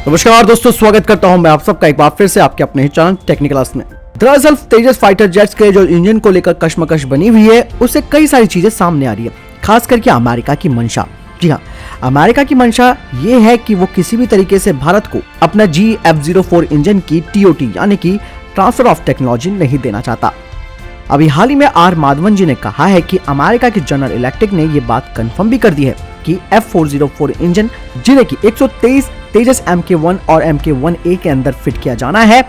नमस्कार दोस्तों, स्वागत करता हूं मैं आप सबका एक बार फिर से आपके अपने ही चैनल टेक्निकल क्लास में। दरअसल तेजस फाइटर जेट्स के जो इंजन को लेकर कश्मकश बनी हुई है, उससे कई सारी चीजें सामने आ रही है, खास करके अमेरिका की मंशा। जी हाँ, अमेरिका की मंशा ये है कि वो किसी भी तरीके से भारत को अपना GF04 इंजन की TOT यानी कि ट्रांसफर ऑफ टेक्नोलॉजी नहीं देना चाहता। अभी हाल ही में आर माधवन जी ने कहा है कि अमेरिका की जनरल इलेक्ट्रिक ने ये बात कंफर्म भी कर दी है कि F404 इंजन जिन्हें की 123 तेजस MK1 और MK1A के अंदर फिट किया जाना है,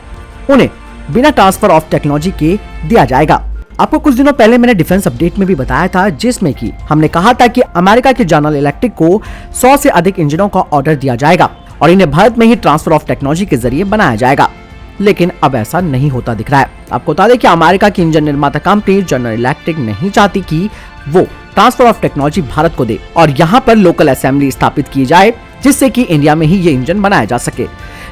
उन्हें बिना ट्रांसफर ऑफ टेक्नोलॉजी के दिया जाएगा। आपको कुछ दिनों पहले मैंने डिफेंस अपडेट में भी बताया था, जिसमें कि हमने कहा था कि अमेरिका की जनरल इलेक्ट्रिक को 100 से अधिक इंजनों का ऑर्डर दिया जाएगा और इन्हें भारत में ही ट्रांसफर ऑफ टेक्नोलॉजी के जरिए बनाया जाएगा। लेकिन अब ऐसा नहीं होता दिख रहा है। आपको बता दें कि अमेरिका की इंजन निर्माता कंपनी जनरल इलेक्ट्रिक नहीं चाहती कि वो ट्रांसफर ऑफ टेक्नोलॉजी भारत को दे और यहाँ पर लोकल असेंबली स्थापित की जाए, जिससे कि इंडिया में ही ये इंजन बनाया जा सके,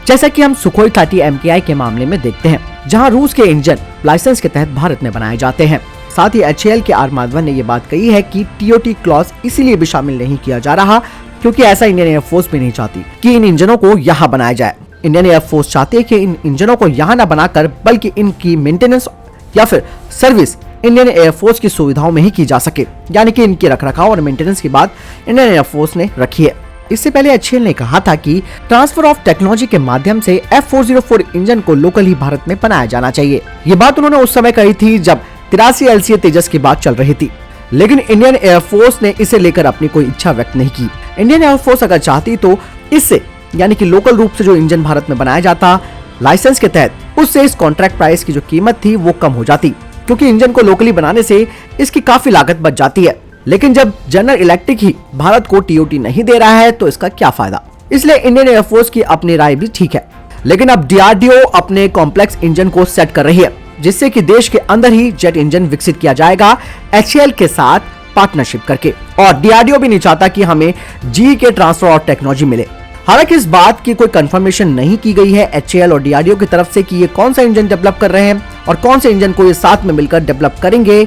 जैसा कि हम सुखोई 30 MKI के मामले में देखते हैं, जहां रूस के इंजन लाइसेंस के तहत भारत में बनाए जाते हैं। साथ ही HAL के आर माधवन ने ये बात कही है कि TOT क्लॉज इसीलिए भी शामिल नहीं किया जा रहा क्योंकि ऐसा इंडियन एयरफोर्स भी नहीं चाहती कि इन इंजनों को यहाँ बनाया जाए। इंडियन एयरफोर्स चाहती है कि इन इंजनों को यहाँ न बनाकर बल्कि इनकी मेंटेनेंस या फिर सर्विस इंडियन एयरफोर्स की सुविधाओं में ही की जा सके, यानी कि इनकी रखरखाव और मेंटेनेंस की बात इंडियन एयरफोर्स ने रखी है। इससे पहले HAL ने कहा था कि ट्रांसफर ऑफ टेक्नोलॉजी के माध्यम से F404 इंजन को लोकल ही भारत में बनाया जाना चाहिए। ये बात उन्होंने उस समय कही थी जब 83 LCA तेजस की बात चल रही थी, लेकिन इंडियन एयरफोर्स ने इसे लेकर अपनी कोई इच्छा व्यक्त नहीं की। इंडियन एयरफोर्स अगर चाहती तो इससे यानी कि लोकल रूप से जो इंजन भारत में बनाया जाता लाइसेंस के तहत, उससे इस कॉन्ट्रैक्ट प्राइस की जो कीमत थी वो कम हो जाती, क्योंकि इंजन को लोकली बनाने से इसकी काफी लागत बच जाती है। लेकिन जब जनरल इलेक्ट्रिक ही भारत को TOT नहीं दे रहा है तो इसका क्या फायदा। इसलिए इंडियन एयरफोर्स की अपनी राय भी ठीक है, लेकिन अब DRDO अपने कॉम्प्लेक्स इंजन को सेट कर रही है, जिससे कि देश के अंदर ही जेट इंजन विकसित किया जाएगा HAL के साथ पार्टनरशिप करके। और DRDO भी नहीं चाहता कि हमें GE के ट्रांसफर ऑफ टेक्नोलॉजी मिले। हालांकि इस बात की कोई कंफर्मेशन नहीं की गई है HAL और DRDO की तरफ से कि ये कौन सा इंजन डेवलप कर रहे हैं और कौन से इंजन को ये साथ में मिलकर डेवलप करेंगे,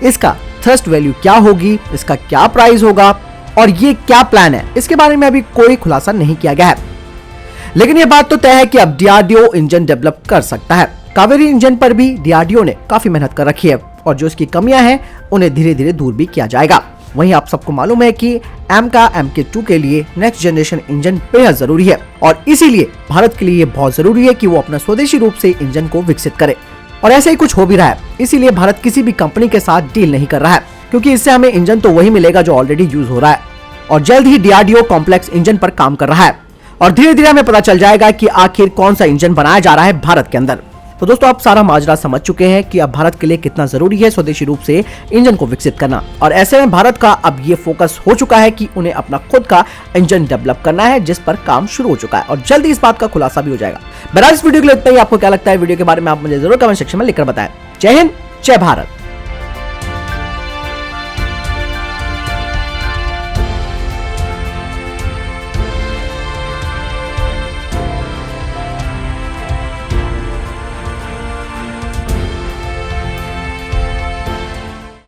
इसका थ्रस्ट वैल्यू क्या होगी, इसका क्या प्राइस होगा और ये क्या प्लान है, इसके बारे में अभी कोई खुलासा नहीं किया गया है। लेकिन ये बात तो तय है कि अब DRDO इंजन डेवलप कर सकता है। कावेरी इंजन पर भी DRDO ने काफी मेहनत कर रखी है और जो इसकी कमियां हैं उन्हें धीरे धीरे दूर भी किया जाएगा। वहीं आप सबको मालूम है कि MK2 के लिए नेक्स्ट जनरेशन इंजन बेहद जरूरी है और इसीलिए भारत के लिए ये बहुत जरूरी है कि वो अपना स्वदेशी रूप से इंजन को विकसित करे। और ऐसा ही कुछ हो भी रहा है, इसीलिए भारत किसी भी कंपनी के साथ डील नहीं कर रहा है, क्योंकि इससे हमें इंजन तो वही मिलेगा जो ऑलरेडी यूज हो रहा है। और जल्द ही DRDO कॉम्प्लेक्स इंजन पर काम कर रहा है और धीरे धीरे हमें पता चल जाएगा कि आखिर कौन सा इंजन बनाया जा रहा है भारत के अंदर। तो दोस्तों, आप सारा माजरा समझ चुके हैं कि अब भारत के लिए कितना जरूरी है स्वदेशी रूप से इंजन को विकसित करना। और ऐसे में भारत का अब ये फोकस हो चुका है कि उन्हें अपना खुद का इंजन डेवलप करना है, जिस पर काम शुरू हो चुका है और जल्दी इस बात का खुलासा भी हो जाएगा। बहरहाल इस वीडियो के लिए इतना ही। आपको क्या लगता है वीडियो के बारे में आप मुझे जरूर कमेंट सेक्शन में लिखकर बताएं। जय हिंद, जय भारत।